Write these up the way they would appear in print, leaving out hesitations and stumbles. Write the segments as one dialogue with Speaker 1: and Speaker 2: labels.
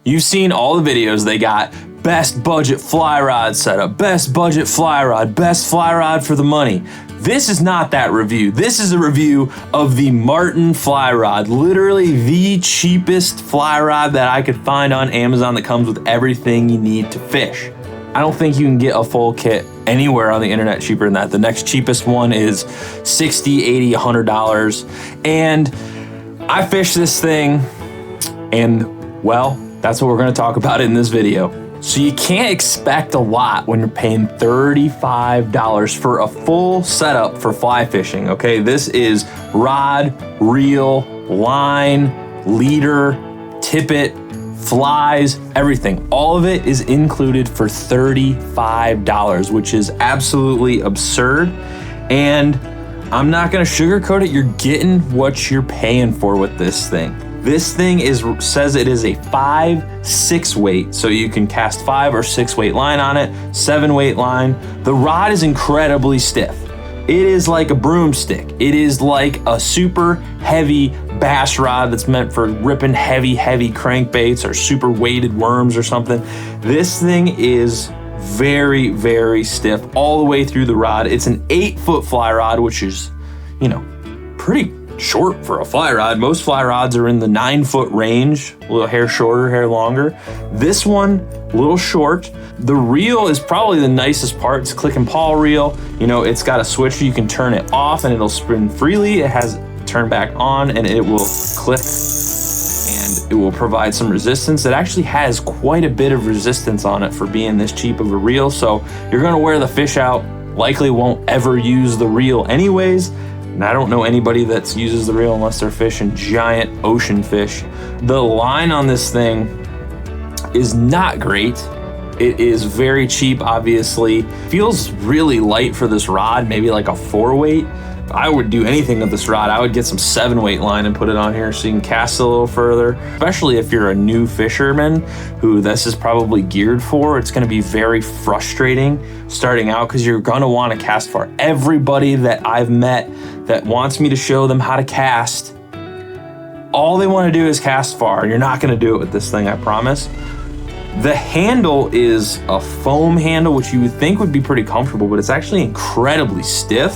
Speaker 1: You've seen all the videos. They got best budget fly rod setup, best budget fly rod, best fly rod for the money. This is not that review. This is a review of the Martin fly rod, literally the cheapest fly rod that I could find on Amazon that comes with everything you need to fish. I don't think you can get a full kit anywhere on the internet cheaper than that. The next cheapest one is $60, $80, $100. And I fished this thing, and well, that's what we're gonna talk about in this video. So you can't expect a lot when you're paying $35 for a full setup for fly fishing, okay? This is rod, reel, line, leader, tippet, flies, everything. All of it is included for $35, which is absolutely absurd. And I'm not gonna sugarcoat it, you're getting what you're paying for with this thing. This thing says it is a 5/6 weight, so you can cast 5 or 6 weight line on it, 7 weight line. The rod is incredibly stiff. It is like a broomstick. It is like a super heavy bass rod that's meant for ripping heavy crankbaits or super weighted worms or something. This thing is very, very stiff all the way through the rod. It's an 8-foot fly rod, which is, pretty short for a fly rod. Most fly rods are in the 9-foot range, a little hair shorter, hair longer. This one, a little short. The reel is probably the nicest part. It's a click and pawl reel. It's got a switch. You can turn it off and it'll spin freely. It has turn back on and it will click and it will provide some resistance. It actually has quite a bit of resistance on it for being this cheap of a reel. So you're gonna wear the fish out, likely won't ever use the reel anyways. And I don't know anybody that uses the reel unless they're fishing giant ocean fish. The line on this thing is not great. It is very cheap, obviously. Feels really light for this rod, maybe like a 4 weight. If I would do anything with this rod, I would get some 7 weight line and put it on here so you can cast a little further. Especially if you're a new fisherman who this is probably geared for. It's gonna be very frustrating starting out because you're gonna wanna cast far. Everybody that I've met that wants me to show them how to cast, all they wanna do is cast far. You're not gonna do it with this thing, I promise. The handle is a foam handle, which you would think would be pretty comfortable, but it's actually incredibly stiff.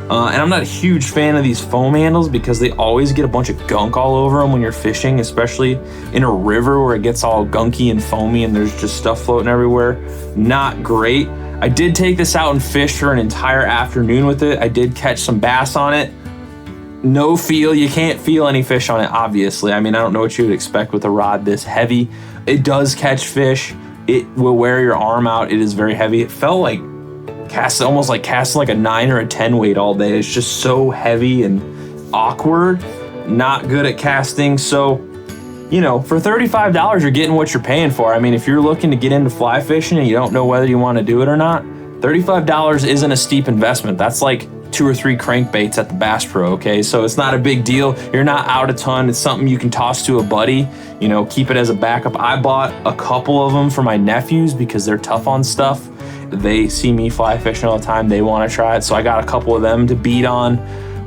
Speaker 1: And I'm not a huge fan of these foam handles because they always get a bunch of gunk all over them when you're fishing, especially in a river where it gets all gunky and foamy and there's just stuff floating everywhere. Not great. I did take this out and fish for an entire afternoon with it. I did catch some bass on it. No feel, you can't feel any fish on it, obviously. I mean, I don't know what you would expect with a rod this heavy. It does catch fish. It will wear your arm out. It is very heavy. It felt like almost like casting like a 9 or a 10 weight all day. It's just so heavy and awkward. Not good at casting. So, for $35, you're getting what you're paying for. I mean, if you're looking to get into fly fishing and you don't know whether you want to do it or not, $35 isn't a steep investment. That's like 2 or 3 crankbaits at the Bass Pro, okay? So it's not a big deal. You're not out a ton. It's something you can toss to a buddy, keep it as a backup. I bought a couple of them for my nephews because they're tough on stuff. They see me fly fishing all the time. They want to try it. So I got a couple of them to beat on.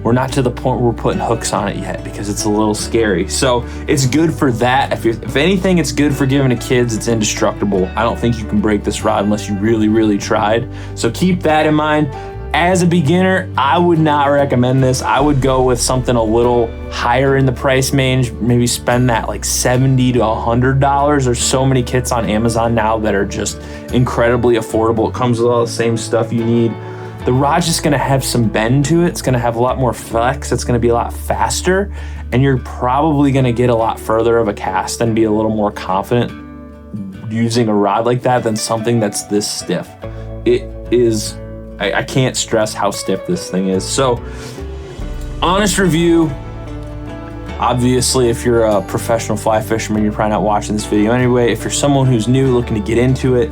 Speaker 1: We're not to the point where we're putting hooks on it yet because it's a little scary. So it's good for that. If anything, it's good for giving to kids. It's indestructible. I don't think you can break this rod unless you really, really tried. So keep that in mind. As a beginner, I would not recommend this. I would go with something a little higher in the price range, maybe spend that like $70 to $100. There's so many kits on Amazon now that are just incredibly affordable. It comes with all the same stuff you need. The rod's just gonna have some bend to it. It's gonna have a lot more flex. It's gonna be a lot faster, and you're probably gonna get a lot further of a cast and be a little more confident using a rod like that than something that's this stiff. It is, I can't stress how stiff this thing is. So, honest review. Obviously, if you're a professional fly fisherman, you're probably not watching this video anyway. If you're someone who's new looking to get into it,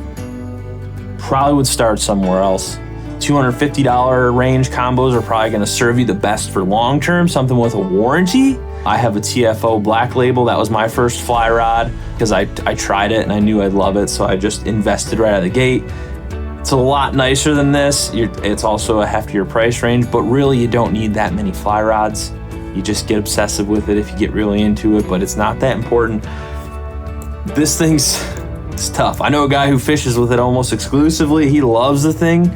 Speaker 1: probably would start somewhere else. $250 range combos are probably gonna serve you the best for long term, something with a warranty. I have a TFO Black Label. That was my first fly rod because I tried it and I knew I'd love it, so I just invested right out of the gate. It's a lot nicer than this. It's also a heftier price range, but really you don't need that many fly rods. You just get obsessive with it if you get really into it, but it's not that important. this it's tough. I know a guy who fishes with it almost exclusively. He loves the thing.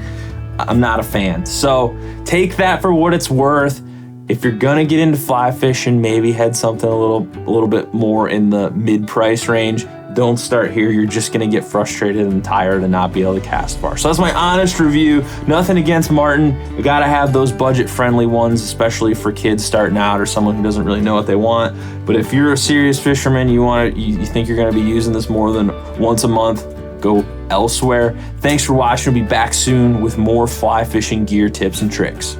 Speaker 1: I'm not a fan. So take that for what it's worth. If you're gonna get into fly fishing, maybe head something a little bit more in the mid-price range. Don't start here. You're just gonna get frustrated and tired and not be able to cast far. So that's my honest review. Nothing against Martin. You gotta have those budget-friendly ones, especially for kids starting out or someone who doesn't really know what they want. But if you're a serious fisherman, you think you're gonna be using this more than once a month, go elsewhere. Thanks for watching. We'll be back soon with more fly fishing gear tips and tricks.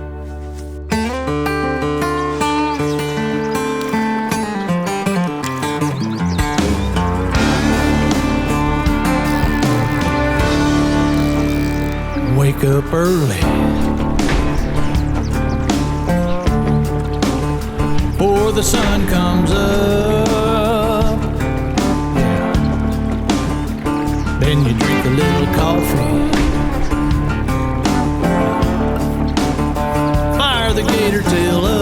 Speaker 2: Wake up early before the sun comes up. Yeah. Then you drink a little coffee, fire the gator tail up.